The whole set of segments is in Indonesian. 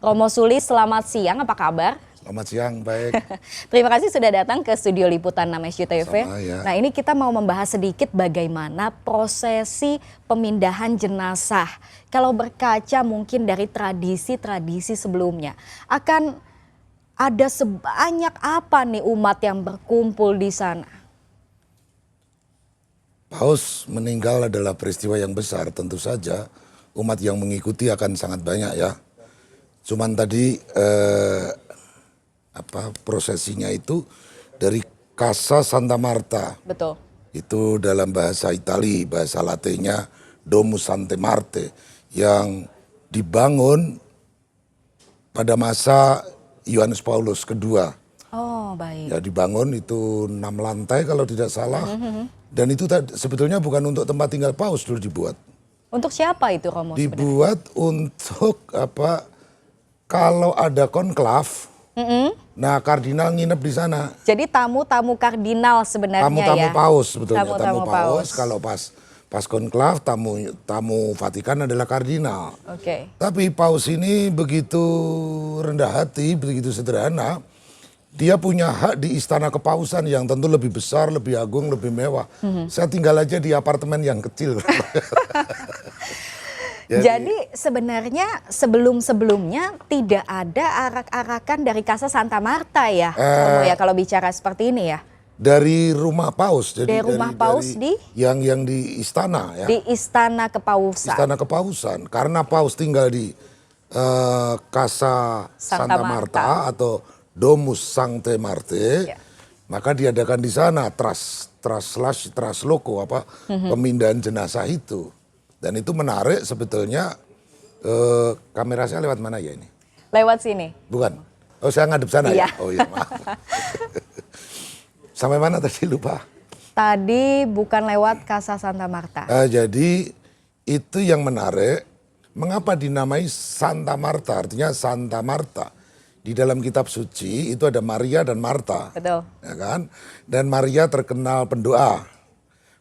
Romo Suli, selamat siang, apa kabar? Selamat siang, baik. Terima kasih sudah datang ke studio liputan 6 SCTV. Sama, ya. Nah, ini kita mau membahas sedikit bagaimana prosesi pemindahan jenazah. Kalau berkaca mungkin dari tradisi-tradisi sebelumnya, akan ada sebanyak apa nih umat yang berkumpul di sana? Paus meninggal adalah peristiwa yang besar, tentu saja umat yang mengikuti akan sangat banyak ya. Cuman tadi prosesinya itu dari Casa Santa Marta. Betul. Itu dalam bahasa Itali, bahasa Latinnya Domus Sante Marte, yang dibangun pada masa Yohanes Paulus II. Oh, baik. Ya, dibangun itu 6 lantai kalau tidak salah. Dan itu sebetulnya bukan untuk tempat tinggal Paus dulu dibuat. Untuk siapa itu, Romo? Dibuat untuk kalau ada konklav, nah kardinal nginep di sana. Jadi tamu-tamu kardinal sebenarnya Tamu-tamu ya? Paus sebetulnya, Tamu-tamu tamu Paus. Kalau pas konklav, tamu Vatikan adalah kardinal. Oke. Tapi Paus ini begitu rendah hati, begitu sederhana. Dia punya hak di istana kepausan yang tentu lebih besar, lebih agung, lebih mewah. Saya tinggal aja di apartemen yang kecil. Jadi sebenarnya sebelum-sebelumnya tidak ada arak-arakan dari Casa Santa Marta ya, Romo ya, kalau bicara seperti ini ya? Dari rumah Paus. Jadi dari rumah Paus yang di istana ya. Di istana kepausan. Istana kepausan. Karena Paus tinggal di Casa Santa Marta atau Domus Sancte Marte, maka diadakan di sana trasloko pemindahan jenazah itu. Dan itu menarik sebetulnya. Kamera saya lewat mana ya ini? Lewat sini. Bukan. Oh, saya ngadep sana ya? Oh iya, maaf. Sampai mana tadi lupa? Tadi bukan lewat Casa Santa Marta. Jadi itu yang menarik. Mengapa dinamai Santa Marta? Artinya Santa Marta. Di dalam kitab suci itu ada Maria dan Marta. Betul. Ya kan? Dan Maria terkenal pendoa.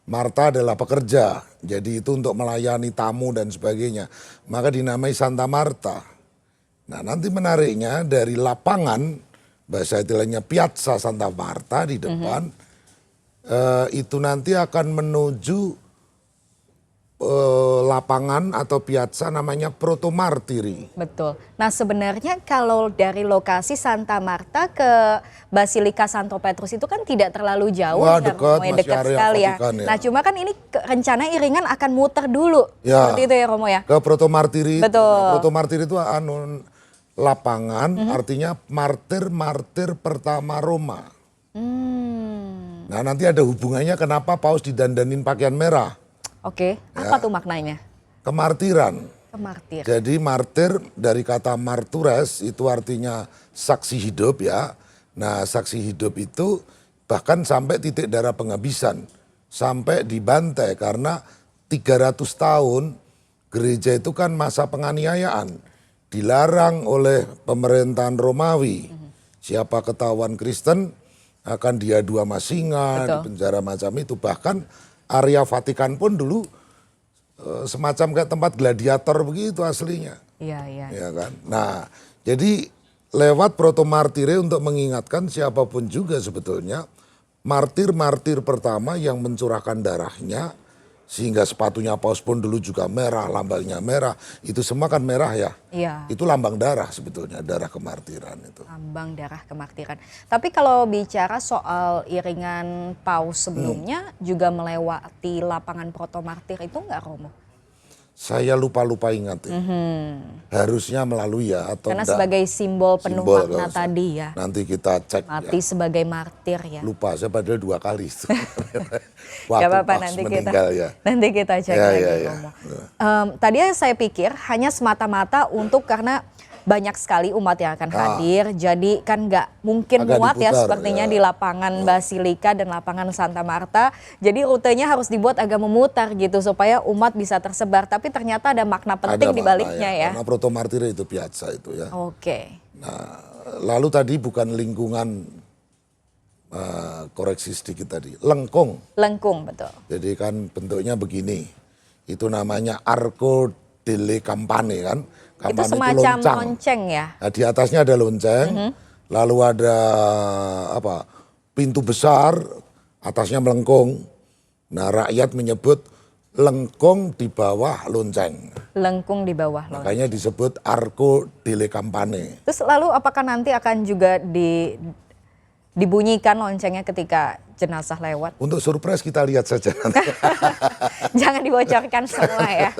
Marta adalah pekerja. Jadi itu untuk melayani tamu dan sebagainya. Maka dinamai Santa Marta. Nah, nanti menariknya dari lapangan, bahasa istilahnya Piazza Santa Marta di depan, itu nanti akan menuju lapangan atau piazza namanya Protomartiri. Betul. Nah, sebenarnya kalau dari lokasi Santa Marta ke Basilika Santo Petrus itu kan tidak terlalu jauh. Wah, dekat, dekat sekali ya. Vatikan, ya. Nah, cuma kan ini rencana iringan akan muter dulu. Ya, seperti itu ya, Romo ya. Ke Protomartiri. Betul. Nah, Protomartiri itu lapangan, artinya martir pertama Roma. Nah, nanti ada hubungannya kenapa Paus didandanin pakaian merah. Oke, apa tuh maknanya? Kemartiran. Kemartir. Jadi martir dari kata martures itu artinya saksi hidup ya. Nah, saksi hidup itu bahkan sampai titik darah penghabisan. Sampai dibantai karena 300 tahun gereja itu kan masa penganiayaan. Dilarang oleh pemerintahan Romawi. Siapa ketahuan Kristen akan diadu sama singa, dipenjara macam itu. Bahkan area Vatikan pun dulu semacam kayak tempat gladiator begitu aslinya. Iya, iya. Ya kan? Nah, jadi lewat Protomartire untuk mengingatkan siapapun juga sebetulnya martir-martir pertama yang mencurahkan darahnya sehingga sepatunya Paus pun dulu juga merah, lambangnya merah. Itu semua kan merah ya. Iya. Itu lambang darah sebetulnya, darah kemartiran itu. Lambang darah kemartiran. Tapi kalau bicara soal iringan Paus sebelumnya juga melewati lapangan Protomartir itu enggak, Romo? Saya lupa ingat ya. Harusnya melalui ya atau karena enggak. sebagai simbol penuh makna tadi ya. Nanti kita cek mati ya. sebagai martir ya. Lupa, saya padahal 2 kali. Gak apa-apa, nanti kita cek lagi, Romo. Tadi saya pikir hanya semata-mata untuk karena banyak sekali umat yang akan hadir, jadi kan nggak mungkin muat ya sepertinya di lapangan Basilika dan lapangan Santa Marta. Jadi rutenya harus dibuat agak memutar gitu supaya umat bisa tersebar. Tapi ternyata ada makna penting di baliknya ya. Karena Protomartire itu piazza itu ya. Oke. Nah, lalu tadi bukan lingkungan, koreksi sedikit tadi, lengkung. Lengkung, betul. Jadi kan bentuknya begini, itu namanya Arco delle Campane kan. Itu semacam lonceng ya? Nah, di atasnya ada lonceng, lalu ada pintu besar, atasnya melengkung. Nah, rakyat menyebut lengkung di bawah lonceng. Lengkung di bawah lonceng. Makanya disebut Arco delle Campane. Terus lalu apakah nanti akan juga dibunyikan loncengnya ketika jenazah lewat? Untuk surprise kita lihat saja. Jangan dibocorkan semua ya.